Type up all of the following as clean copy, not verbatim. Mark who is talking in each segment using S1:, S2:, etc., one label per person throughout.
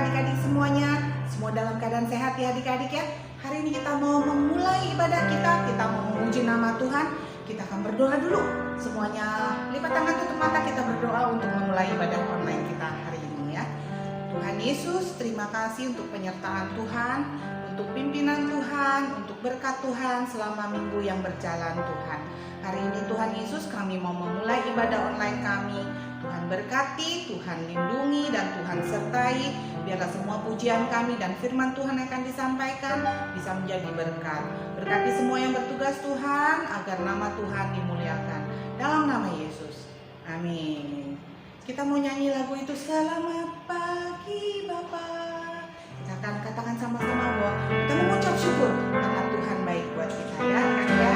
S1: adik-adik semuanya? Semua dalam keadaan sehat ya adik-adik ya. Hari ini kita mau memulai ibadah kita mau memuji nama Tuhan. Kita akan berdoa dulu. Semuanya lipat tangan, tutup mata, kita berdoa untuk memulai ibadah online kita hari ini ya. Tuhan Yesus, terima kasih untuk penyertaan Tuhan, untuk pimpinan Tuhan, untuk berkat Tuhan selama minggu yang berjalan Tuhan. Hari ini Tuhan Yesus, kami mau memulai ibadah online kami. Tuhan berkati, Tuhan lindungi, dan Tuhan sertai. Biarlah semua pujian kami dan firman Tuhan yang akan disampaikan bisa menjadi berkat. Berkati semua yang bertugas Tuhan, agar nama Tuhan dimuliakan. Dalam nama Yesus, amin. Kita mau nyanyi lagu itu, Selamat Pagi Bapa. Kita akan katakan sama-sama bahwa kita mengucap syukur karena Tuhan baik buat kita ya, kan ya.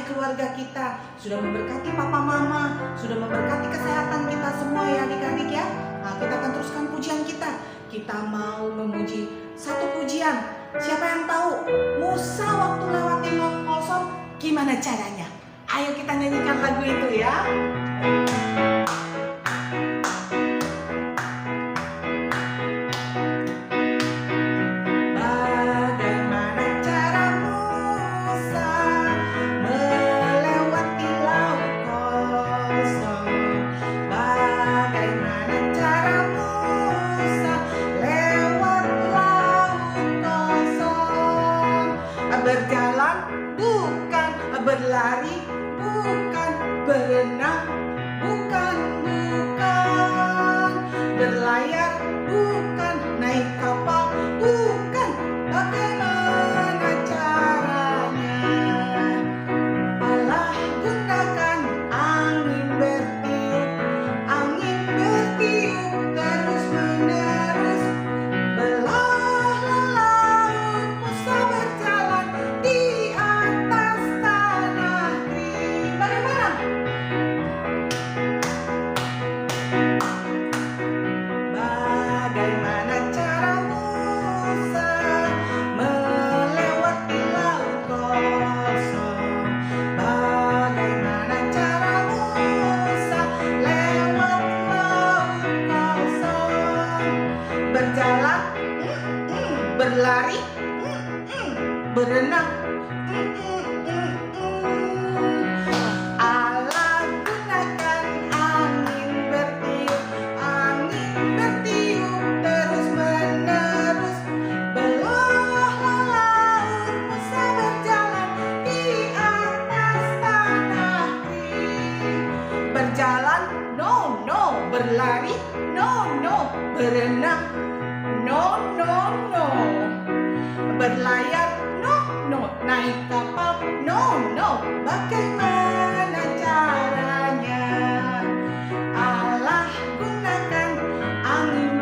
S1: Keluarga kita sudah memberkati papa mama, sudah memberkati kesehatan kita semua ya adik-adik ya. Nah, kita akan teruskan pujian kita. Kita mau memuji satu pujian. Siapa yang tahu Musa waktu lewatin Laut Kosong gimana caranya? Ayo kita nyanyikan lagu itu ya. Berjalan bukan, berlari bukan, berenang bukan, berlayar bukan, naik kapal bukan. Bagaimana caranya? Allah gunakan angin bertiup terus menerus. Belah laut, Musa berjalan di atas tanah. berlari, no, no, berenang, no, no, no, berlayar, no, no, naik kapal, no, no, bagaimana caranya? Allah gunakan angin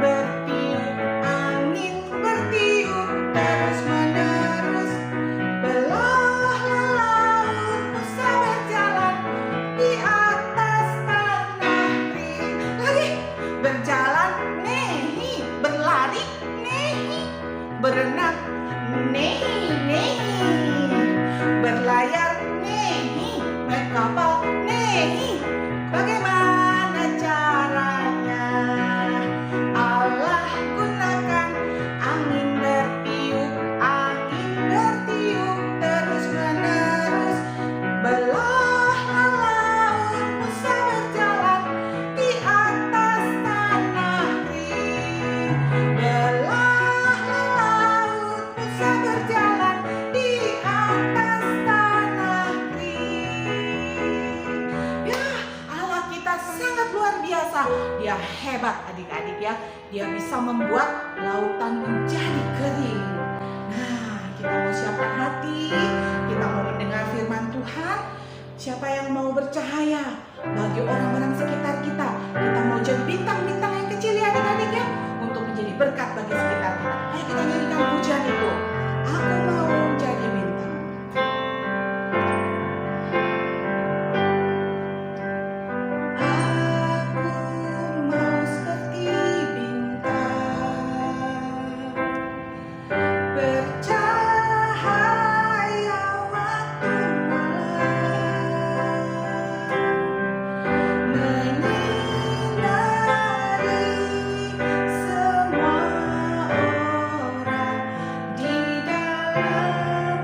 S1: bertiup terus menerus, belah laut Musa berjalan di atas tanah kering. Lagi berjalan, nehi, berlari, nehi, berenang, nehi, nehi, berlayar, nehi, naik kapal, nehi, bagaimana caranya? Allah gunakan angin bertiup terus menerus, belah laut Musa berjalan di atas tanah kering, belah laut Musa berjalan di atas tanah kering. Ya, Allah kita sangat luar biasa. Dia hebat adik-adik ya. Dia bisa membuat lautan menjadi kering. Nah, kita mau siapkan hati, kita mau mendengar firman Tuhan. Siapa yang mau bercahaya bagi orang-orang sekitar kita? Kita mau jadi bintang-bintang yang kecil ya adik-adik ya, untuk menjadi berkat bagi sekitar kita. Ayo kita nyanyikan pujian itu. Aku mau jadi bintang. Aku mau seperti bintang, bercahaya waktu malam, menyinari semua orang di dalam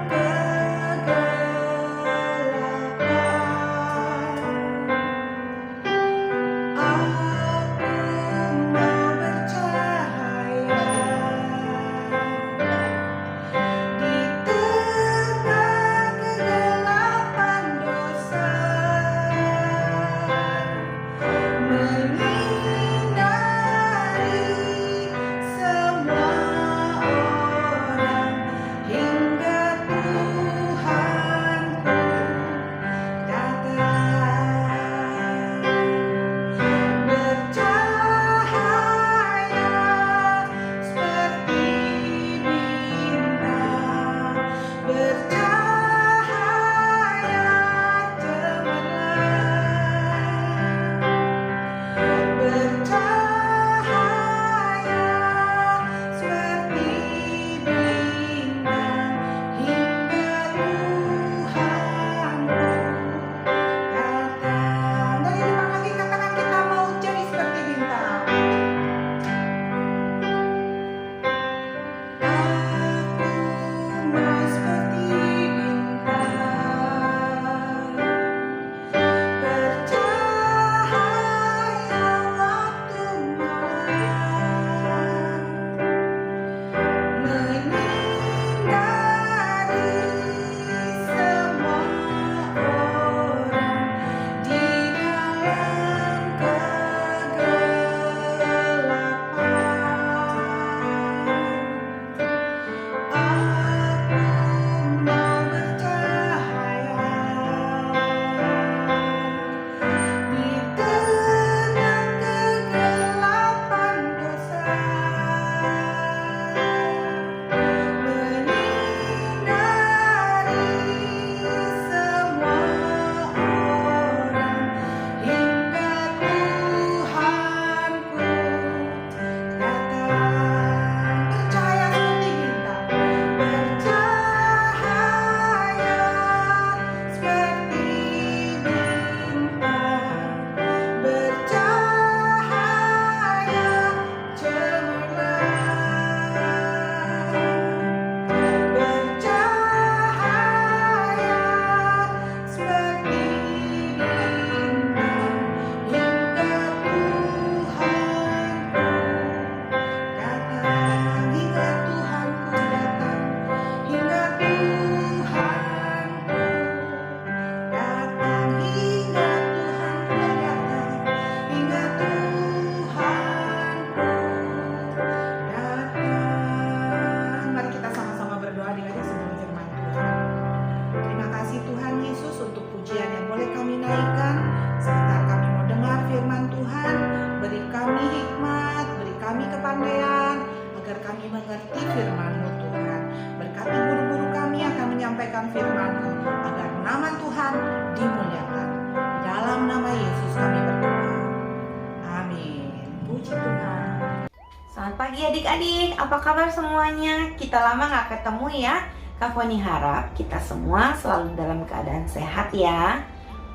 S2: Selamat pagi adik-adik, apa kabar semuanya? Kita lama gak ketemu ya. Kak Foni harap kita semua selalu dalam keadaan sehat ya.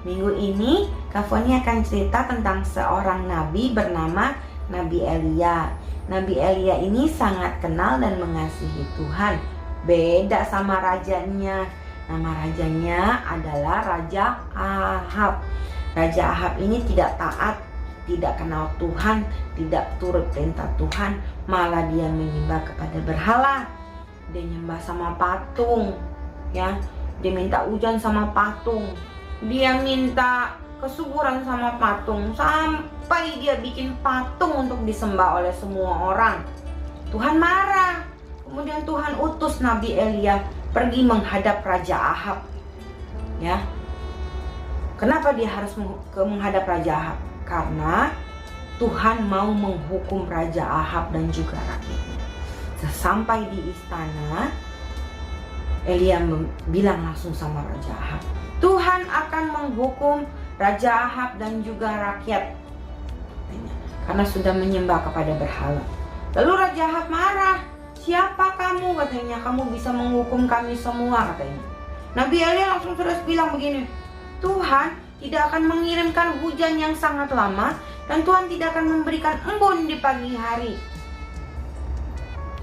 S2: Minggu ini Kak Foni akan cerita tentang seorang nabi bernama Nabi Elia. Nabi Elia ini sangat kenal dan mengasihi Tuhan. Beda sama rajanya. Nama rajanya adalah Raja Ahab. Raja Ahab ini tidak taat, tidak kenal Tuhan, tidak turut perintah Tuhan, malah dia menyembah kepada berhala. Dia nyembah sama patung, ya. Dia minta hujan sama patung. Dia minta kesuburan sama patung, sampai dia bikin patung untuk disembah oleh semua orang. Tuhan marah. Kemudian Tuhan utus Nabi Elia pergi menghadap Raja Ahab. Ya. Kenapa dia harus menghadap Raja Ahab? Karena Tuhan mau menghukum Raja Ahab dan juga rakyatnya. Sesampai di istana, Elia bilang langsung sama Raja Ahab, Tuhan akan menghukum Raja Ahab dan juga rakyat, karena sudah menyembah kepada berhala. Lalu Raja Ahab marah. Siapa kamu, katanya, kamu bisa menghukum kami semua, katanya. Nabi Elia langsung terus bilang begini, Tuhan tidak akan mengirimkan hujan yang sangat lama, dan Tuhan tidak akan memberikan embun di pagi hari.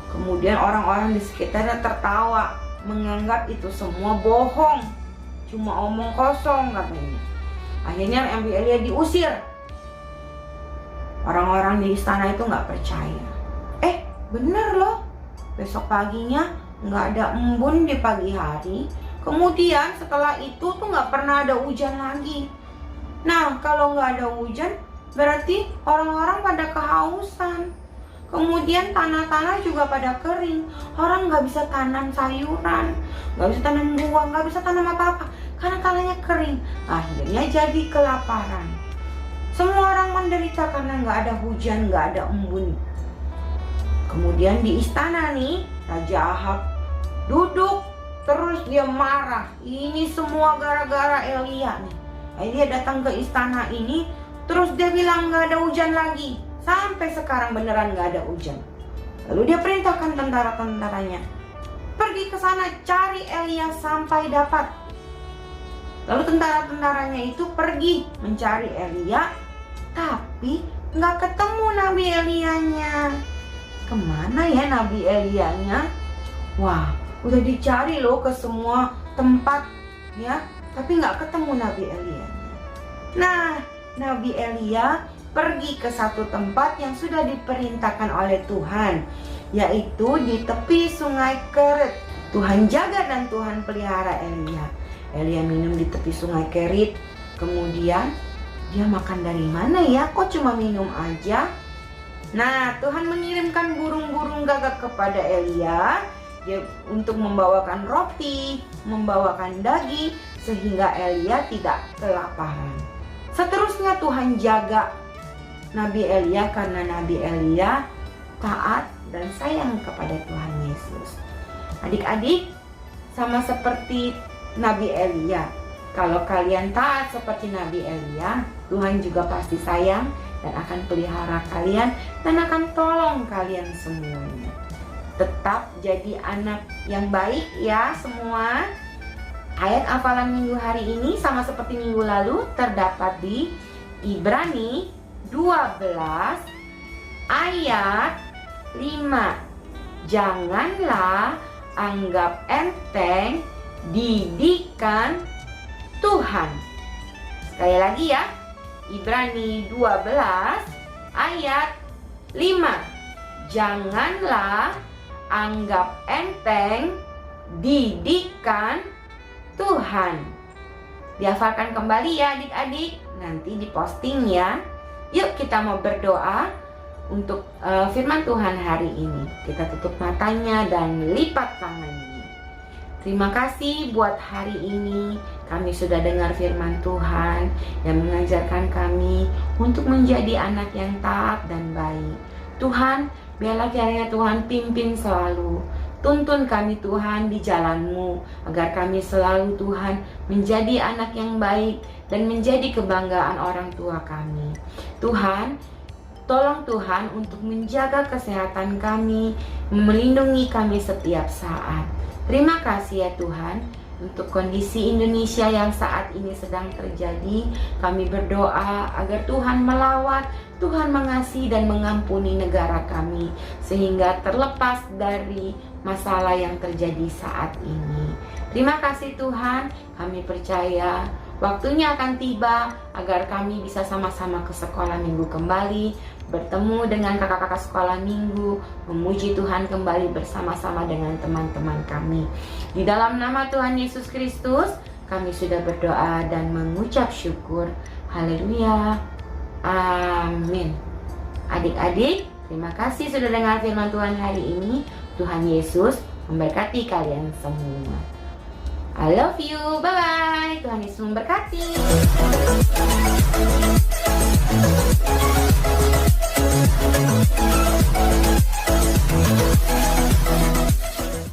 S2: Kemudian orang-orang di sekitarnya tertawa, menganggap itu semua bohong, cuma omong kosong, katanya. Akhirnya Nabi Elia diusir. Orang-orang di istana itu nggak percaya. Bener loh, besok paginya nggak ada embun di pagi hari. Kemudian setelah itu tuh nggak pernah ada hujan lagi. Nah, kalau nggak ada hujan, berarti orang-orang pada kehausan. Kemudian tanah-tanah juga pada kering. Orang nggak bisa tanam sayuran, nggak bisa tanam buah, nggak bisa tanam apa-apa, karena tanahnya kering. Akhirnya jadi kelaparan. Semua orang menderita karena nggak ada hujan, nggak ada embun. Kemudian di istana nih, Raja Ahab duduk. Terus dia marah, ini semua gara-gara Elia nih. Elia datang ke istana ini, terus dia bilang gak ada hujan lagi. Sampai sekarang beneran gak ada hujan. Lalu dia perintahkan tentara-tentaranya, pergi ke sana cari Elia sampai dapat. Lalu tentara-tentaranya itu pergi mencari Elia, tapi gak ketemu Nabi Elianya. Kemana ya Nabi Elianya? Wah, udah dicari loh ke semua tempat, ya, tapi nggak ketemu Nabi Elia. Nah, Nabi Elia pergi ke satu tempat yang sudah diperintahkan oleh Tuhan, yaitu di tepi sungai Kerit. Tuhan jaga dan Tuhan pelihara Elia. Elia minum di tepi sungai Kerit. Kemudian dia makan dari mana ya? Kok cuma minum aja? Nah, Tuhan mengirimkan burung-burung gagak kepada Elia, dia untuk membawakan roti, membawakan daging, sehingga Elia tidak kelaparan. Seterusnya Tuhan jaga Nabi Elia karena Nabi Elia taat dan sayang kepada Tuhan Yesus. Adik-adik, sama seperti Nabi Elia, kalau kalian taat seperti Nabi Elia, Tuhan juga pasti sayang dan akan pelihara kalian dan akan tolong kalian semuanya. Tetap jadi anak yang baik ya semua. Ayat hafalan minggu hari ini sama seperti minggu lalu terdapat di Ibrani 12 ayat 5. Janganlah anggap enteng didikan Tuhan. Sekali lagi ya, Ibrani 12 ayat 5. Janganlah anggap enteng didikan Tuhan. Dihafalkan kembali ya adik-adik, nanti diposting ya. Yuk kita mau berdoa untuk firman Tuhan hari ini. Kita tutup matanya dan lipat tangannya. Terima kasih buat hari ini. Kami sudah dengar firman Tuhan yang mengajarkan kami untuk menjadi anak yang taat dan baik. Tuhan, biarlah kiranya Tuhan pimpin selalu. Tuntun kami Tuhan di jalan-Mu, agar kami selalu Tuhan menjadi anak yang baik dan menjadi kebanggaan orang tua kami. Tuhan, Tolong Tuhan untuk menjaga kesehatan kami, melindungi kami setiap saat. Terima kasih ya Tuhan untuk kondisi Indonesia yang saat ini sedang terjadi. Kami berdoa agar Tuhan melawat, Tuhan mengasihi dan mengampuni negara kami, sehingga terlepas dari masalah yang terjadi saat ini. Terima kasih Tuhan, kami percaya waktunya akan tiba agar kami bisa sama-sama ke sekolah minggu kembali, bertemu dengan kakak-kakak sekolah minggu, memuji Tuhan kembali bersama-sama dengan teman-teman kami. Di dalam nama Tuhan Yesus Kristus, kami sudah berdoa dan mengucap syukur. Haleluya. Amin. Adik-adik, terima kasih sudah dengar firman Tuhan hari ini. Tuhan Yesus memberkati kalian semua. I love you. Bye-bye. Tuhan Yesus memberkati.